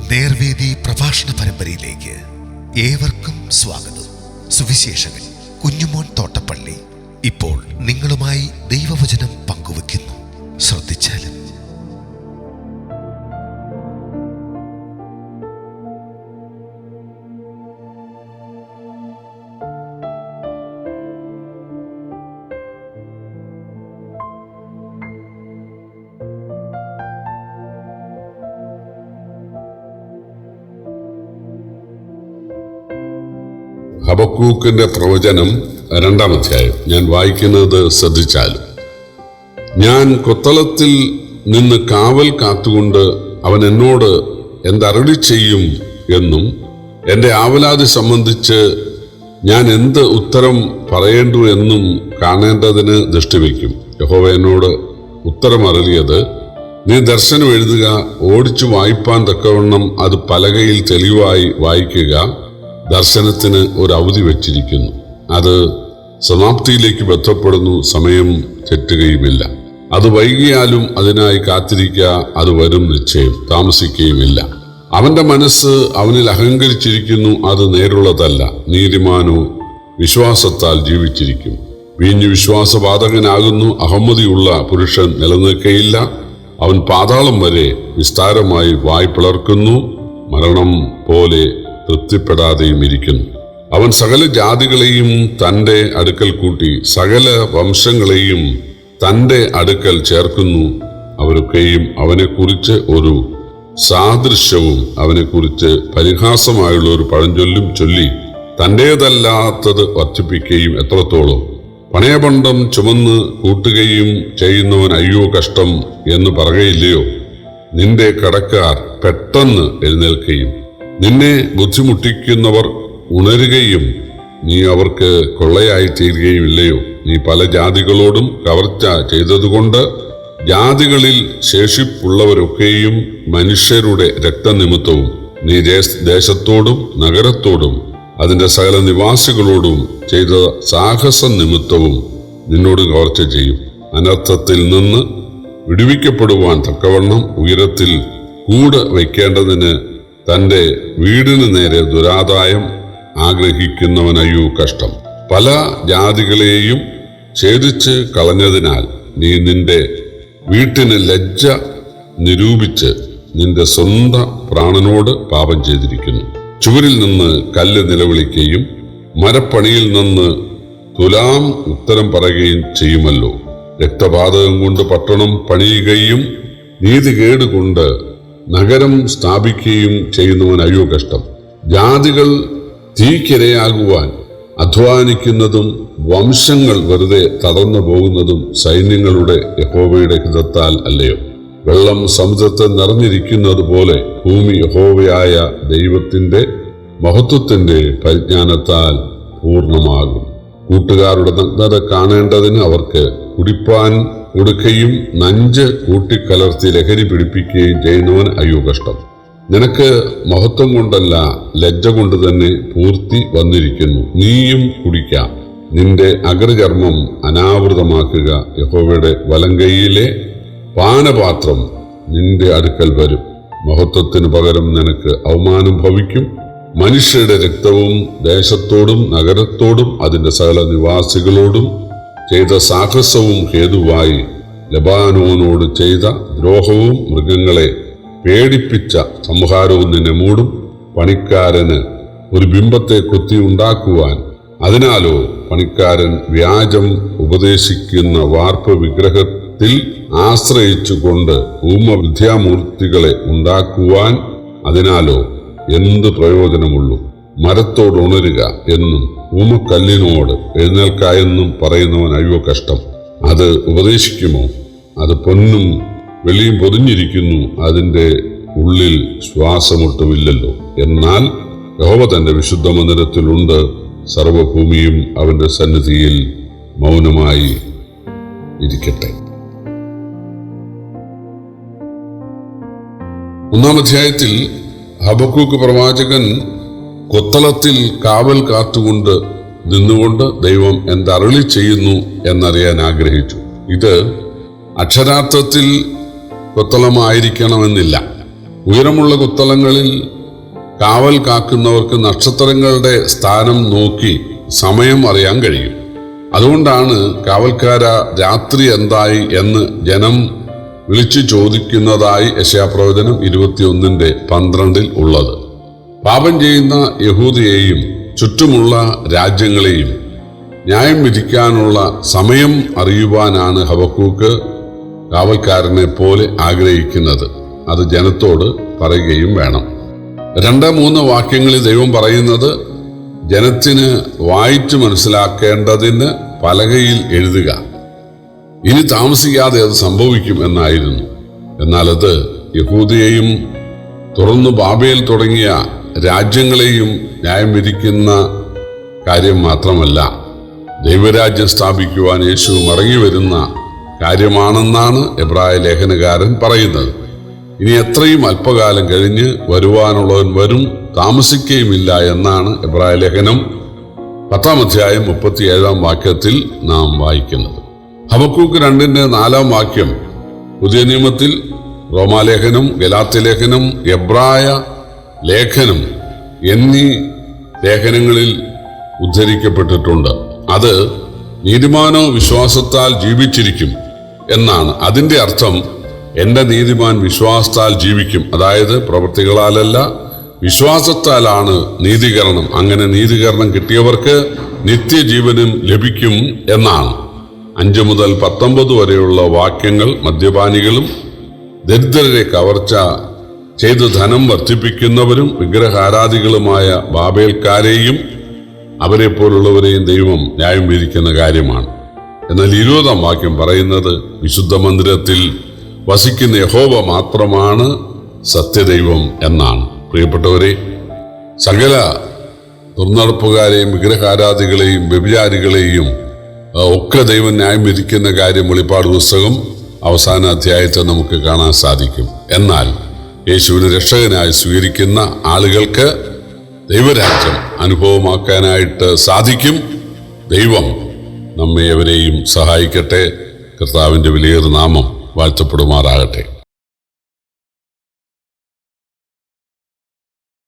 നേർവേദി പ്രഭാഷണ പരമ്പരയിലേക്ക് ഏവർക്കും സ്വാഗതം. സുവിശേഷകൻ കുഞ്ഞുമോൻ തോട്ടപ്പള്ളി ഇപ്പോൾ നിങ്ങളുമായി ദൈവവചനം പങ്കുവെക്കുന്നു. ശ്രദ്ധിച്ചാലും. ഹബക്കൂക്കിന്റെ പ്രവചനം 2-ാം അധ്യായം. ഞാൻ വായിക്കുന്നത് ശ്രദ്ധിച്ചാലും. ഞാൻ കൊത്തളത്തിൽ നിന്ന് കാവൽ കാത്തുകൊണ്ട് അവൻ എന്നോട് എന്തരുളി ചെയ്യും എന്നും എൻ്റെ ആവലാതി സംബന്ധിച്ച് ഞാൻ എന്ത് ഉത്തരം പറയേണ്ടു എന്നും കാണേണ്ടതിന് ദൃഷ്ടിവെക്കും. യഹോവ എന്നോട് ഉത്തരം അരുളിയത്, നീ ദർശനം എഴുതുക, ഓടിച്ചു വായിപ്പാൻ തക്കവണ്ണം അത് പലകയിൽ തെളിവായി വായിക്കുക. ദർശനത്തിന് ഒരു അവധി വച്ചിരിക്കുന്നു, അത് സമാപ്തിയിലേക്ക് ബന്ധപ്പെടുന്നു, സമയം തെറ്റുകയുമില്ല. അത് വൈകിയാലും അതിനായി കാത്തിരിക്കുക, അത് വരും നിശ്ചയം, താമസിക്കുകയുമില്ല. അവന്റെ മനസ്സ് അവനിൽ അഹങ്കരിച്ചിരിക്കുന്നു, അത് നേരുള്ളതല്ല. നീതിമാനോ വിശ്വാസത്താൽ ജീവിച്ചിരിക്കും. വീഞ്ഞു വിശ്വാസപാതകനാകുന്നു, അഹമ്മതിയുള്ള പുരുഷൻ നിലനിൽക്കയില്ല. അവൻ പാതാളം വരെ വിസ്താരമായി വായ് പിളർക്കുന്നു, മരണം പോലെ തൃപ്തിപ്പെടാതെയും ഇരിക്കുന്നു. അവൻ സകല ജാതികളെയും തൻ്റെ അടുക്കൽ കൂട്ടി സകല വംശങ്ങളെയും തൻ്റെ അടുക്കൽ ചേർക്കുന്നു. അവരൊക്കെയും അവനെക്കുറിച്ച് ഒരു സാദൃശ്യവും അവനെക്കുറിച്ച് പരിഹാസമായുള്ള ഒരു പഴഞ്ചൊല്ലും ചൊല്ലി തൻ്റേതല്ലാത്തത് വർദ്ധിപ്പിക്കുകയും എത്രത്തോളം. പണയപണ്ടം ചുമന്ന് കൂട്ടുകയും ചെയ്യുന്നവൻ അയ്യോ കഷ്ടം എന്ന് പറയുകയില്ലയോ? നിന്റെ കടക്കാർ പെട്ടെന്ന് എഴുന്നേൽക്കുകയും നിന്നെ ബുദ്ധിമുട്ടിക്കുന്നവർ ഉണരുകയും നീ അവർക്ക് കൊള്ളയായി തീരുകയും ഇല്ലയോ? നീ പല ജാതികളോടും കവർച്ച ചെയ്തതുകൊണ്ട് ജാതികളിൽ ശേഷിപ്പുള്ളവരൊക്കെയും മനുഷ്യരുടെ രക്തനിമിത്തവും നീ ദേശത്തോടും നഗരത്തോടും അതിന്റെ സകല നിവാസികളോടും ചെയ്ത സാഹസ നിമിത്തവും നിന്നോട് കവർച്ച ചെയ്യും. അനർത്ഥത്തിൽ നിന്ന് വിടുവിക്കപ്പെടുവാൻ തക്കവണ്ണം ഉയരത്തിൽ കൂട് വയ്ക്കേണ്ടതിന് തന്റെ വീടിന് നേരെ ദുരാദായം ആഗ്രഹിക്കുന്നവനയ്യോ കഷ്ടം. പല ജാതികളെയും ഛേദിച്ച് കളഞ്ഞതിനാൽ നീ നിന്റെ വീട്ടിന് ലജ്ജ നിരൂപിച്ച് നിന്റെ സ്വന്തം പ്രാണനോട് പാപം ചെയ്തിരിക്കുന്നു. ചുവരിൽ നിന്ന് കല്ല് നിലവിളിക്കുകയും മരപ്പണിയിൽ നിന്ന് തുലാം ഉത്തരം പറയുകയും ചെയ്യുമല്ലോ. രക്തപാതകം കൊണ്ട് പട്ടണം പണിയുകയും നീതികേട് കൊണ്ട് നഗരം സ്ഥാപിക്കുകയും ചെയ്യുന്നവൻ അയ്യോ കഷ്ടം. ജാതികൾ തീക്കിരയാകുവാൻ അധ്വാനിക്കുന്നതും വംശങ്ങൾ വെറുതെ തടർന്നു പോകുന്നതും സൈന്യങ്ങളുടെ യഹോവയുടെ ഹിതത്താൽ അല്ലയോ? വെള്ളം സമുദ്രത്തിൽ നിറഞ്ഞിരിക്കുന്നത് പോലെ ഭൂമി യഹോവയായ ദൈവത്തിന്റെ മഹത്വത്തിന്റെ പരിജ്ഞാനത്താൽ പൂർണ്ണമാകും. കൂട്ടുകാരുടെ നഗ്നത കാണേണ്ടതിന് അവർക്ക് കുടിപ്പാൻ കൊടുക്കുകയും നഞ്ച് കൂട്ടിക്കലർത്തി ലഹരി പിടിപ്പിക്കുകയും ചെയ്യുന്നവൻ അയ്യോ കഷ്ടം. നിനക്ക് മഹത്വം കൊണ്ടല്ല ലജ്ജ കൊണ്ട് തന്നെ പൂർത്തി വന്നിരിക്കുന്നു. നീയും കുടിക്കാം, നിന്റെ അഗ്രചർമ്മം അനാവൃതമാക്കുക. യഹോവയുടെ വലങ്കൈയിലെ പാനപാത്രം നിന്റെ അടുക്കൽ വരും. മഹത്വത്തിന് പകരം നിനക്ക് അവമാനം ഭവിക്കും. മനുഷ്യരുടെ രക്തവും ദേശത്തോടും നഗരത്തോടും അതിന്റെ സകല നിവാസികളോടും ചെയ്ത സാഹസവും ഹേതുവായി ലബാനോനോട് ചെയ്ത ദ്രോഹവും മൃഗങ്ങളെ പേടിപ്പിച്ച സംഹാരവും നിന്നെ മൂടും. പണിക്കാരന് ഒരു ബിംബത്തെ കൊത്തി ഉണ്ടാക്കുവാൻ, അതിനാലോ പണിക്കാരൻ വ്യാജം ഉപദേശിക്കുന്ന വാർപ്പ് വിഗ്രഹത്തിൽ ആശ്രയിച്ചുകൊണ്ട് ഊമവിദ്യാമൂർത്തികളെ ഉണ്ടാക്കുവാൻ, അതിനാലോ എന്ത് പ്രയോജനമുള്ളൂ? മരത്തോട് ഉണരുക എന്നും ഊമക്കല്ലിനോട് എഴുന്നേൽക്ക എന്നും പറയുന്നവൻ അയ്യോ കഷ്ടം. അത് ഉപദേശിക്കുമോ? അത് പൊന്നും വെളിയും പൊതിഞ്ഞിരിക്കുന്നു, അതിൻ്റെ ഉള്ളിൽ ശ്വാസമൊട്ടുമില്ലല്ലോ. എന്നാൽ യഹോവ തന്റെ വിശുദ്ധ മന്ദിരത്തിലുണ്ട്, സർവഭൂമിയും അവന്റെ സന്നിധിയിൽ മൗനമായി ഇരിക്കട്ടെ. 1-ാം അധ്യായത്തിൽ ഹബക്കൂക്ക് പ്രവാചകൻ കൊത്തളത്തിൽ കാവൽ കാത്തുകൊണ്ട് നിന്നുകൊണ്ട് ദൈവം എന്തരുളി ചെയ്യുന്നു എന്നറിയാൻ ആഗ്രഹിച്ചു. ഇത് അക്ഷരാർത്ഥത്തിൽ കൊത്തളമായിരിക്കണമെന്നില്ല. ഉയരമുള്ള കൊത്തളങ്ങളിൽ കാവൽ കാക്കുന്നവർക്ക് നക്ഷത്രങ്ങളുടെ സ്ഥാനം നോക്കി സമയം അറിയാൻ കഴിയും. അതുകൊണ്ടാണ് കാവൽക്കാര രാത്രി എന്തായി എന്ന് ജനം വിളിച്ചു ചോദിക്കുന്നതായി യെശയ്യാപ്രവചനം 21:12 ഉള്ളത്. പാപം ചെയ്യുന്ന യഹൂദയെയും ചുറ്റുമുള്ള രാജ്യങ്ങളെയും ന്യായം വിധിക്കാനുള്ള സമയം അറിയുവാനാണ് ഹബക്കൂക്ക് കാവൽക്കാരനെ പോലെ ആഗ്രഹിക്കുന്നത്. അത് ജനത്തോട് പറയുകയും വേണം. 2-3 വാക്യങ്ങളിൽ ദൈവം പറയുന്നത് ജനത്തിന് വായിച്ചു മനസ്സിലാക്കേണ്ടതിന് പലകയിൽ എഴുതുക, ഇനി താമസിക്കാതെ അത് സംഭവിക്കും എന്നായിരുന്നു. എന്നാൽ അത് യഹൂദയെയും തുടർന്ന് ബാബേൽ തുടങ്ങിയ രാജ്യങ്ങളെയും ന്യായം വിധിക്കുന്ന കാര്യം മാത്രമല്ല, ദൈവരാജ്യം സ്ഥാപിക്കുവാൻ യേശു മടങ്ങി വരുന്ന കാര്യമാണെന്നാണ് എബ്രായ ലേഖനകാരൻ പറയുന്നത്. ഇനി എത്രയും അല്പകാലം കഴിഞ്ഞ് വരുവാനുള്ളവൻ വരും, താമസിക്കുകയുമില്ല എന്നാണ് എബ്രായ ലേഖനം 10-37 വാക്യത്തിൽ നാം വായിക്കുന്നത്. ഹബക്കൂക്ക് 2:4 വാക്യം പുതിയ നിയമത്തിൽ റോമാലേഖനം, ഗലാത്യലേഖനം, എബ്രായ ലേഖനം എന്നീ ലേഖനങ്ങളിൽ ഉദ്ധരിക്കപ്പെട്ടിട്ടുണ്ട്. അത് നീതിമാനോ വിശ്വാസത്താൽ ജീവിച്ചിരിക്കും എന്നാണ്. അതിൻ്റെ അർത്ഥം എൻ്റെ നീതിമാൻ വിശ്വാസത്താൽ ജീവിക്കും, അതായത് പ്രവൃത്തികളാലല്ല, വിശ്വാസത്താലാണ് നീതീകരണം. അങ്ങനെ നീതീകരണം കിട്ടിയവർക്ക് നിത്യജീവനും ലഭിക്കും എന്നാണ്. 5-19 വരെയുള്ള വാക്യങ്ങൾ മദ്യപാനികളും ദരിദ്രരെ കവർച്ച ചെയ്ത് ധനം വർദ്ധിപ്പിക്കുന്നവരും വിഗ്രഹാരാധികളുമായ ബാബേൽക്കാരെയും അവരെ പോലുള്ളവരെയും ദൈവം ന്യായം വിധിക്കുന്ന കാര്യമാണ്. എന്നാൽ 20 വാക്യം പറയുന്നത് വിശുദ്ധ മന്ദിരത്തിൽ വസിക്കുന്ന യഹോവ മാത്രമാണ് സത്യദൈവം എന്നാണ്. പ്രിയപ്പെട്ടവരെ, സകല ദുർനടപ്പുകാരെയും വിഗ്രഹാരാധികളെയും വ്യഭിചാരികളെയും ഒക്കെ ദൈവം ന്യായം വിധിക്കുന്ന കാര്യം വെളിപ്പാട് പുസ്തകം അവസാന അധ്യായത്തിൽ നമുക്ക് കാണാൻ സാധിക്കും. എന്നാൽ യേശുവിനെ രക്ഷകനായി സ്വീകരിക്കുന്ന ആളുകൾക്ക് ദൈവരാജ്യം അനുഭവമാക്കാനായിട്ട് സാധിക്കും. ദൈവം നമ്മെ എവരെയും സഹായിക്കട്ടെ. കർത്താവിൻ്റെ വിലയേറിയ നാമം വാഴ്ത്തപ്പെടുമാറാകട്ടെ.